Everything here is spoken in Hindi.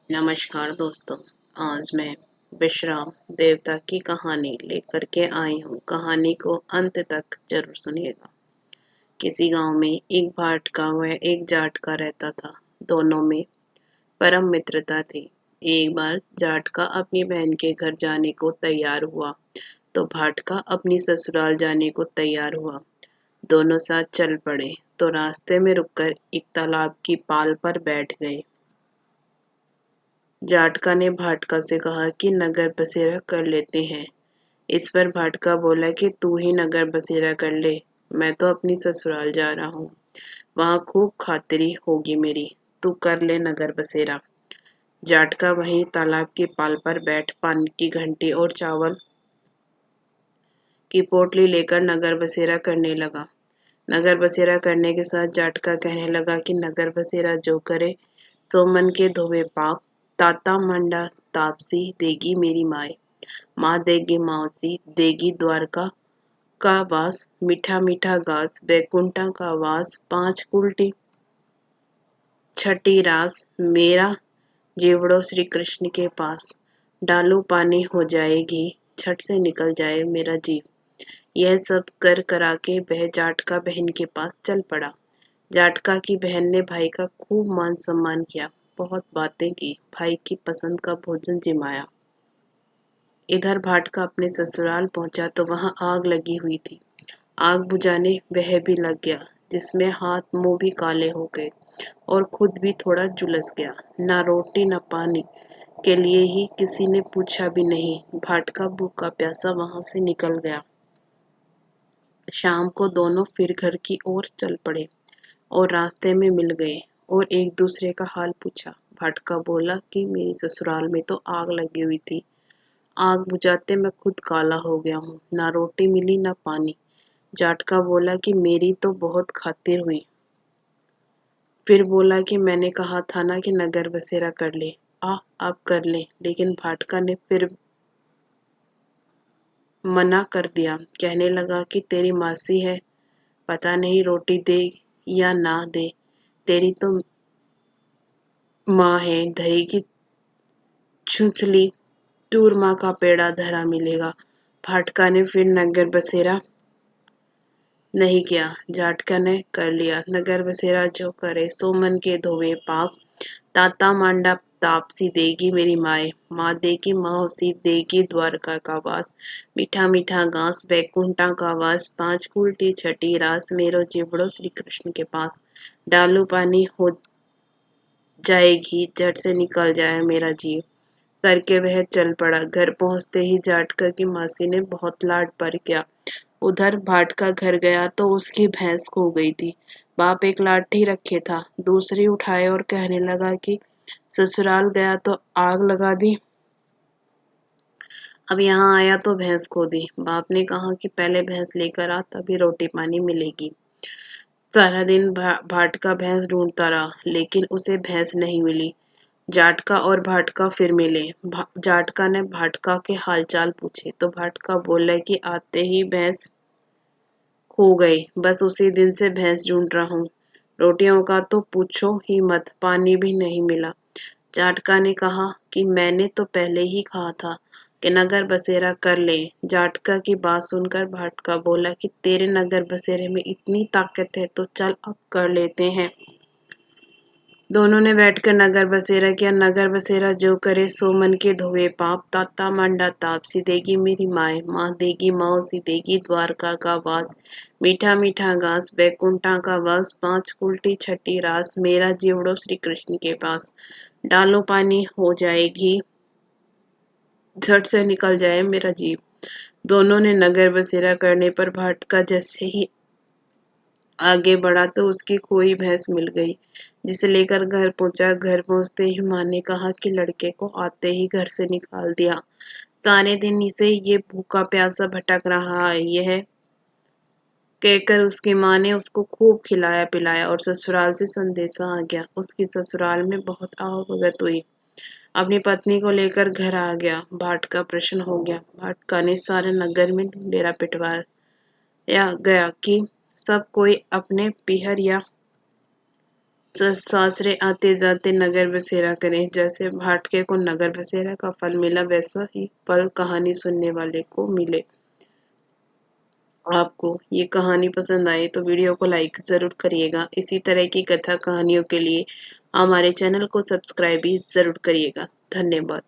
नमस्कार दोस्तों। आज मैं विश्राम देवता की कहानी लेकर के आई हूँ। कहानी को अंत तक जरूर सुनिएगा। किसी गांव में एक भाट का व एक जाट का रहता था। दोनों में परम मित्रता थी। एक बार जाट का अपनी बहन के घर जाने को तैयार हुआ तो भाट का अपनी ससुराल जाने को तैयार हुआ। दोनों साथ चल पड़े तो रास्ते में रुककर एक तालाब की पाल पर बैठ गए। जाटका ने भाटका से कहा कि नगर बसेरा कर लेते हैं। इस पर भाटका बोला कि तू ही नगर बसेरा कर ले, मैं तो अपनी ससुराल जा रहा हूँ, वहाँ खूब खातिरी होगी मेरी, तू कर ले नगर बसेरा। जाटका वहीं तालाब की पाल पर बैठ पानी की घंटी और चावल की पोटली लेकर नगर बसेरा करने लगा। नगर बसेरा करने के साथ जाटका कहने लगा कि नगर बसेरा जो करे सो मन के धोवे पाप, ताता मंडा तापसी देगी मेरी माए, माँ देगी मौसी देगी द्वारका का वास, मीठा मीठा घास बैकुंठा का वास, पांच उल्टी छठी रास मेरा जीवड़ो श्री कृष्ण के पास, डालू पानी हो जाएगी छठ से निकल जाए मेरा जीव। यह सब कर करा के वह जाटका बहन के पास चल पड़ा। जाटका की बहन ने भाई का खूब मान सम्मान किया, बहुत बातें की, भाई की पसंद का भोजन जिमाया। इधर भाटका अपने ससुराल पहुंचा तो वहां आग लगी हुई थी। आग बुझाने वह भी लग गया, जिसमें हाथ मुंह भी काले हो गए और खुद भी थोड़ा झुलस गया। ना रोटी न पानी के लिए ही किसी ने पूछा भी नहीं। भाटका भूखा प्यासा वहां से निकल गया। शाम को दोनों फिर घर की ओर चल पड़े और रास्ते में मिल गए और एक दूसरे का हाल पूछा। भाटका बोला कि मेरी ससुराल में तो आग लगी हुई थी, आग बुझाते मैं खुद काला हो गया हूँ, ना रोटी मिली ना पानी। जाटका बोला कि मेरी तो बहुत खातिर हुई। फिर बोला कि मैंने कहा था ना कि नगर बसेरा कर ले, अब कर ले। लेकिन भाटका ने फिर मना कर दिया। कहने लगा कि तेरी मासी है, पता नहीं रोटी दे या ना दे, तेरी तो माँ है, दही की छुछली चूरमा का पेड़ा धरा मिलेगा। भाटका ने फिर नगर बसेरा नहीं किया, जाटका ने कर लिया। नगर बसेरा जो करे सो मन के धोवे पाप, ताता मांडा तापसी देगी मेरी माए, माँ देगी मौसी देगी द्वारका का वास, मीठा मीठा घास बैकुंठा का वास, पांच उल्टी छठी रास मेरो जीवड़ो श्री कृष्ण के पास, डालू पानी हो जाएगी झट से निकल जाए मेरा जीव। करके वह चल पड़ा। घर पहुंचते ही जाटका की मासी ने बहुत लाड पर किया। उधर भाटका घर गया तो उसकी भैंस खो गई थी। बाप एक लाठी रखे था, दूसरी उठाए और कहने लगा कि ससुराल गया तो आग लगा दी, अब यहाँ आया तो भैंस खो दी। बाप ने कहा कि पहले भैंस लेकर आ, तभी रोटी पानी मिलेगी। सारा दिन भाटका भैंस ढूंढता रहा, लेकिन उसे भैंस नहीं मिली। जाटका और भाटका फिर मिले। जाटका ने भाटका के हालचाल पूछे तो भाटका बोला कि आते ही भैंस खो गई, बस उसी दिन से भैंस ढूंढ रहा हूँ। रोटियों का तो पूछो ही मत, पानी भी नहीं मिला। जाटका ने कहा कि मैंने तो पहले ही कहा था कि नगर बसेरा कर ले। जाटका की बात सुनकर भाटका बोला कि तेरे नगर बसेरे में इतनी ताकत है तो चल अब कर लेते हैं। दोनों ने बैठकर नगर बसेरा किया। नगर बसेरा जो करे सो मन के धोवे पाप, ताता मांडा तापसी देगी मेरी माए, माँ देगी मौसी देगी द्वारका का वास, मीठा मीठा घास बैकुंठा का वास, पांच उल्टी छठी रास मेरा जीवड़ो श्री कृष्ण के पास, डालो पानी हो जाएगी झट से निकल जाए मेरा जीव। दोनों ने नगर बसेरा करने पर भाटका जैसे ही आगे बढ़ा तो उसकी खोई भैंस मिल गई, जिसे लेकर घर पहुंचा। घर पहुंचते ही माँ ने कहा कि लड़के को आते ही घर से निकाल दिया, सारे दिन इसे ये भूखा प्यासा भटक रहा है। यह कहकर उसकी माँ ने उसको खूब खिलाया पिलाया और ससुराल से संदेशा आ गया। उसकी ससुराल में बहुत आवभगत हुई। अपनी पत्नी को लेकर घर आ गया। भाटका प्रसन्न हो गया। भाटका ने सारे नगर में डेरा पिटवाया गया कि सब कोई अपने पीहर या सासरे आते जाते नगर बसेरा करें। जैसे भाटके को नगर बसेरा का फल मिला, वैसा ही फल कहानी सुनने वाले को मिले। आपको ये कहानी पसंद आई तो वीडियो को लाइक ज़रूर करिएगा। इसी तरह की कथा कहानियों के लिए हमारे चैनल को सब्सक्राइब भी ज़रूर करिएगा। धन्यवाद।